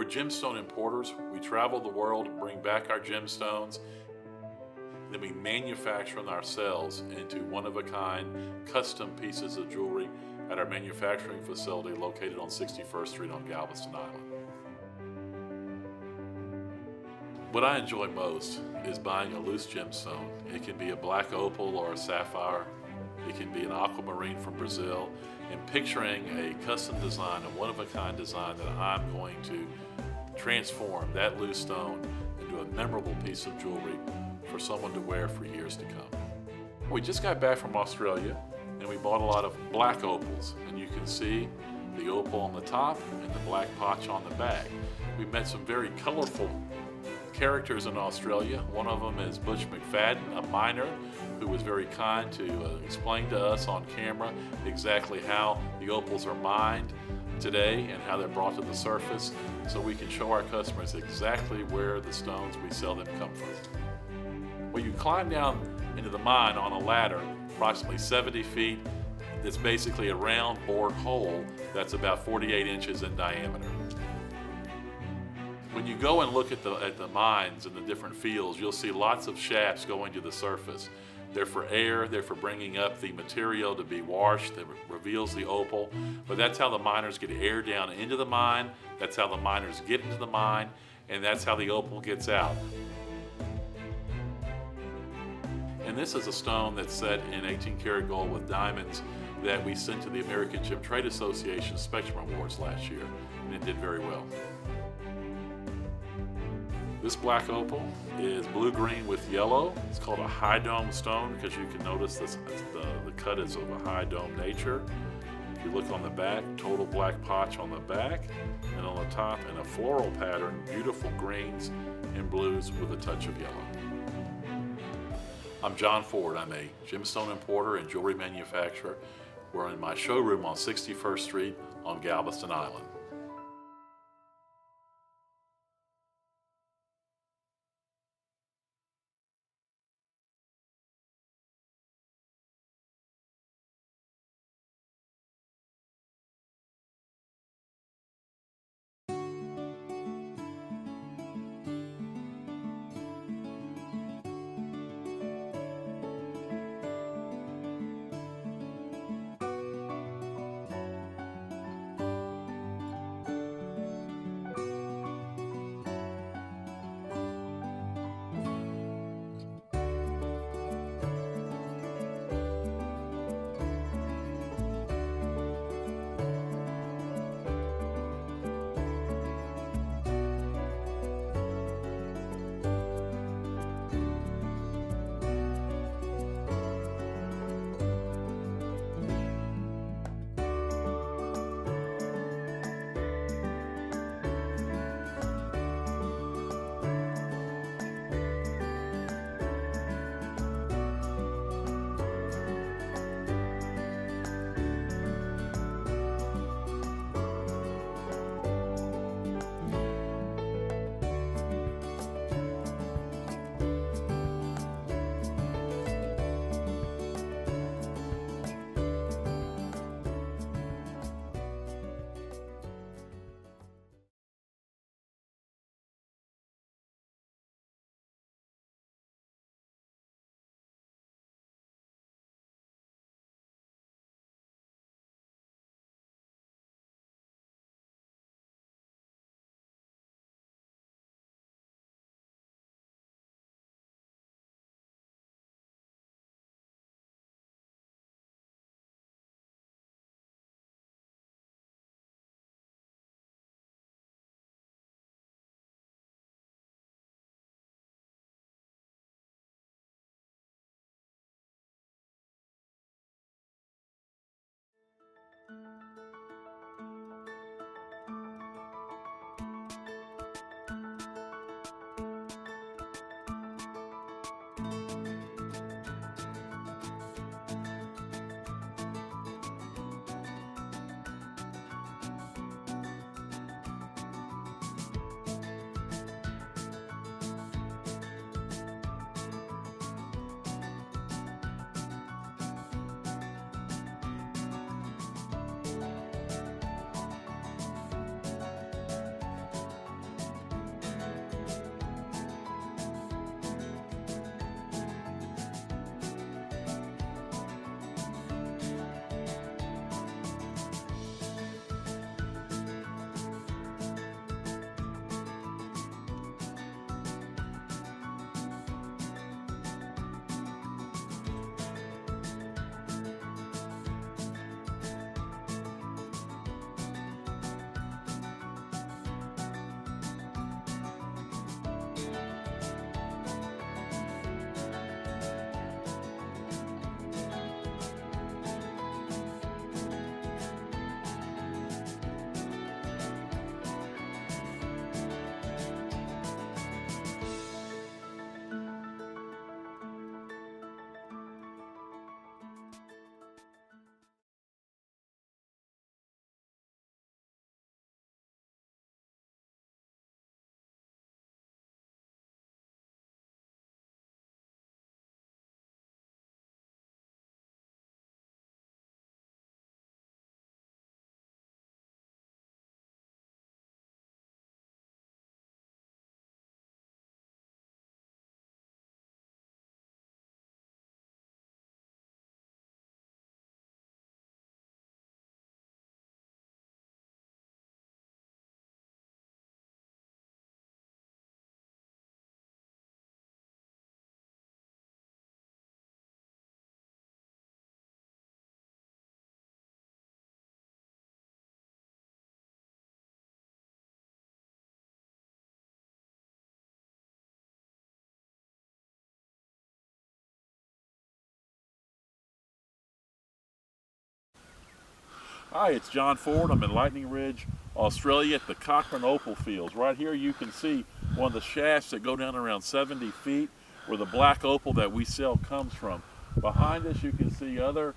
We're gemstone importers. We travel the world to bring back our gemstones. Then we manufacture them ourselves into one-of-a-kind, custom pieces of jewelry at our manufacturing facility located on 61st Street on Galveston Island. What I enjoy most is buying a loose gemstone. It can be a black opal or a sapphire. It can be an aquamarine from Brazil, and picturing a custom design, a one-of-a-kind design that I'm going to transform that loose stone into a memorable piece of jewelry for someone to wear for years to come. We just got back from Australia and we bought a lot of black opals, and you can see the opal on the top and the black potch on the back. We met some very colorful characters in Australia. One of them is Butch McFadden, a miner who was very kind to explain to us on camera exactly how the opals are mined today and how they're brought to the surface, so we can show our customers exactly where the stones we sell them come from. Well, you climb down into the mine on a ladder approximately 70 feet. It's basically a round bored hole that's about 48 inches in diameter. When you go and look at the mines and the different fields, you'll see lots of shafts going to the surface. They're for air, they're for bringing up the material to be washed that reveals the opal, but that's how the miners get air down into the mine, that's how the miners get into the mine, and that's how the opal gets out. And this is a stone that's set in 18 karat gold with diamonds that we sent to the American Gem Trade Association Spectrum Awards last year, and it did very well. This black opal is blue-green with yellow. It's called a high dome stone because you can notice the cut is of a high dome nature. If you look on the back, total black potch on the back, and on the top in a floral pattern, beautiful greens and blues with a touch of yellow. I'm John Ford. I'm a gemstone importer and jewelry manufacturer. We're in my showroom on 61st Street on Galveston Island. Hi, it's John Ford. I'm in Lightning Ridge, Australia at the Cochrane Opal Fields. Right here you can see one of the shafts that go down around 70 feet where the black opal that we sell comes from. Behind us you can see other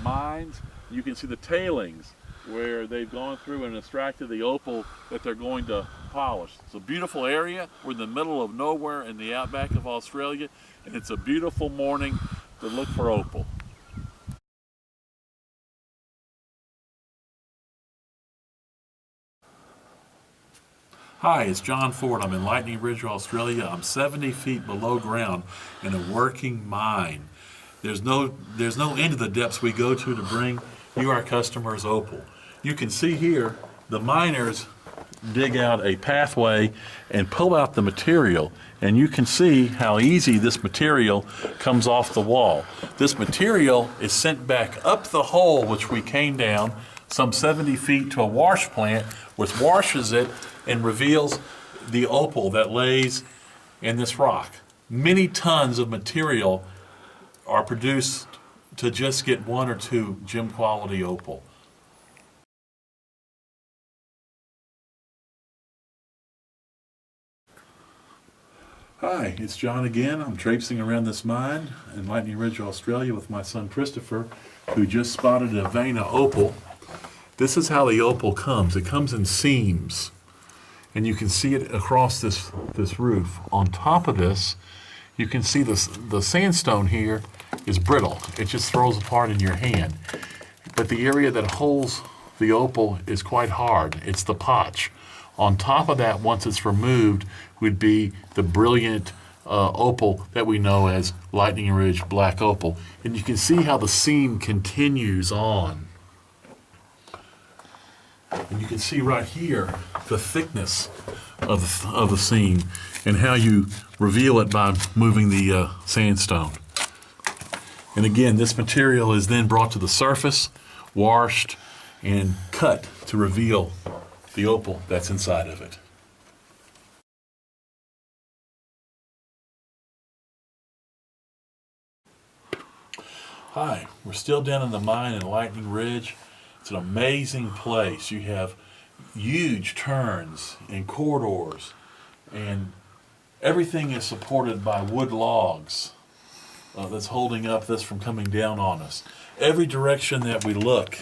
mines. You can see the tailings where they've gone through and extracted the opal that they're going to polish. It's a beautiful area. We're in the middle of nowhere in the outback of Australia, and it's a beautiful morning to look for opal. Hi, it's John Ford. I'm in Lightning Ridge, Australia. I'm 70 feet below ground in a working mine. There's no end to the depths we go to bring you, our customers, opal. You can see here the miners dig out a pathway and pull out the material, and you can see how easy this material comes off the wall. This material is sent back up the hole which we came down some 70 feet to a wash plant, which washes it and reveals the opal that lays in this rock. Many tons of material are produced to just get 1 or 2 gem quality opal. Hi, it's John again. I'm traipsing around this mine in Lightning Ridge, Australia with my son Christopher, who just spotted a vein of opal. This is how the opal comes. It comes in seams, and you can see it across this roof. On top of this, you can see the sandstone here is brittle. It just throws apart in your hand. But the area that holds the opal is quite hard. It's the potch. On top of that, once it's removed, would be the brilliant opal that we know as Lightning Ridge black opal. And you can see how the seam continues on. And you can see right here the thickness of the seam and how you reveal it by moving the sandstone. And again, this material is then brought to the surface, washed, and cut to reveal the opal that's inside of it. Hi, we're still down in the mine in Lightning Ridge. It's an amazing place. You have huge turns and corridors, and everything is supported by wood logs that's holding up this from coming down on us. Every direction that we look,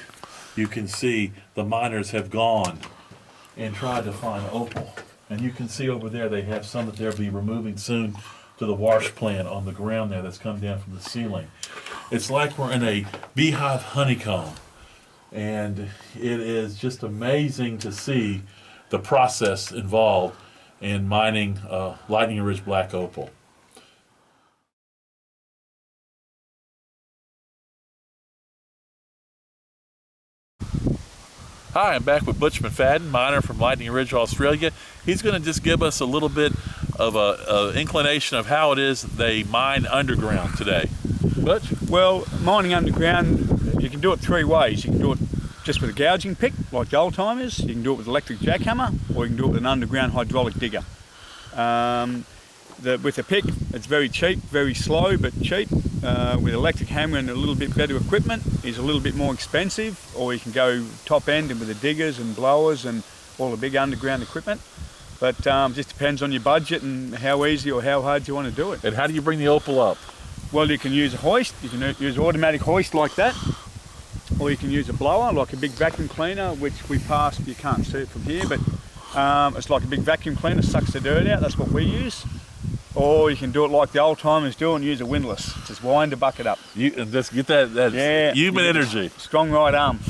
you can see the miners have gone and tried to find opal. And you can see over there they have some that they'll be removing soon to the wash plant on the ground there that's come down from the ceiling. It's like we're in a beehive honeycomb. And it is just amazing to see the process involved in mining Lightning Ridge black opal. Hi, I'm back with Butch McFadden, miner from Lightning Ridge, Australia. He's going to just give us a little bit of an inclination of how it is they mine underground today. Butch? Well, mining underground, you can do it 3 ways. You can do it just with a gouging pick, like the old timers. You can do it with an electric jackhammer, or you can do it with an underground hydraulic digger. With a pick, it's very cheap, very slow, but cheap. With electric hammer and a little bit better equipment, is a little bit more expensive, or you can go top end and with the diggers and blowers and all the big underground equipment. But just depends on your budget and how easy or how hard you want to do it. And how do you bring the opal up? Well, you can use a hoist. You can use an automatic hoist like that, or you can use a blower, like a big vacuum cleaner, which we passed. You can't see it from here, but it's like a big vacuum cleaner, sucks the dirt out. That's what we use. Or you can do it like the old timers do and use a windlass. Just wind the bucket up. You just get that human energy. Strong right arm.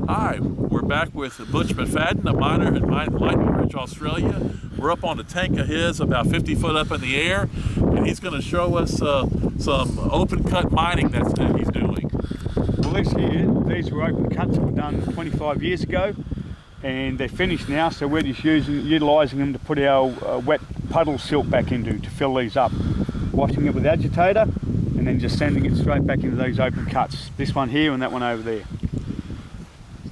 Hi, we're back with Butch McFadden, a miner in Lightning Ridge, Australia. We're up on a tank of his about 50 foot up in the air, and he's going to show us some open cut mining that he's doing. Well, these were open cuts that were done 25 years ago, and they're finished now, so we're just utilising them to put our wet puddle silt back into to fill these up. Washing it with agitator, and then just sending it straight back into these open cuts. This one here and that one over there.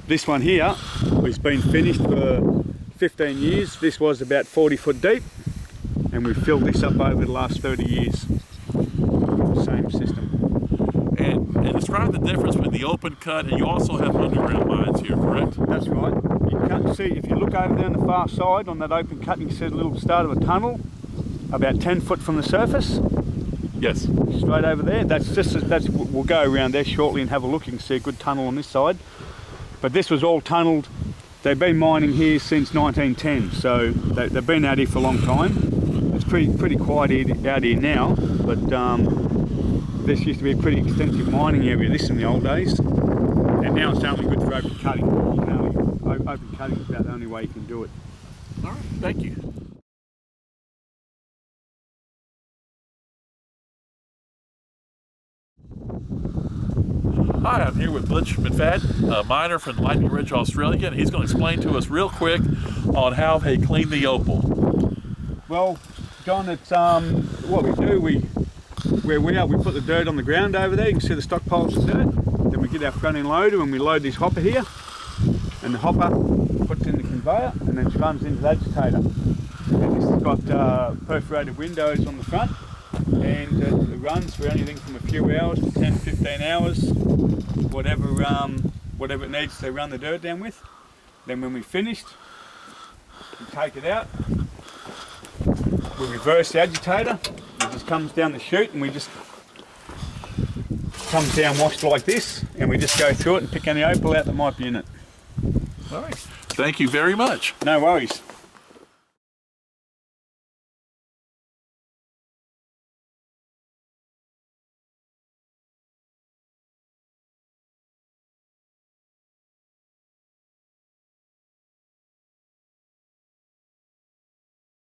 This one here has been finished for 15 years. This was about 40 foot deep, and we've filled this up over the last 30 years. Same system. And describe the difference between the open cut, and you also have underground mines here, correct? That's right. You can't see, if you look over there on the far side on that open cut, you can see the little start of a tunnel about 10 foot from the surface. Yes. Straight over there. We'll go around there shortly and have a look. You can see a good tunnel on this side. But this was all tunnelled. They've been mining here since 1910, so they've been out here for a long time. It's pretty quiet out here now, but this used to be a pretty extensive mining area, this in the old days. And now it's only good for open cutting. Open cutting is about the only way you can do it. All right, thank you. Hi, I'm here with Butch McFadden, a miner from Lightning Ridge, Australia, and he's going to explain to us real quick on how they clean the opal. Well, John, it's what we do. Where we are, we put the dirt on the ground over there. You can see the stockpiles of dirt. Then we get our front end loader and we load this hopper here, and the hopper puts in the conveyor and then runs into the agitator. And this has got perforated windows on the front, and it runs for anything from a few hours to 10-15 hours, whatever it needs to run the dirt down with. Then when we've finished, we take it out, we reverse the agitator, it just comes down the chute, and we just comes down washed like this, and we just go through it and pick any opal out that might be in it. All right, thank you very much. No worries.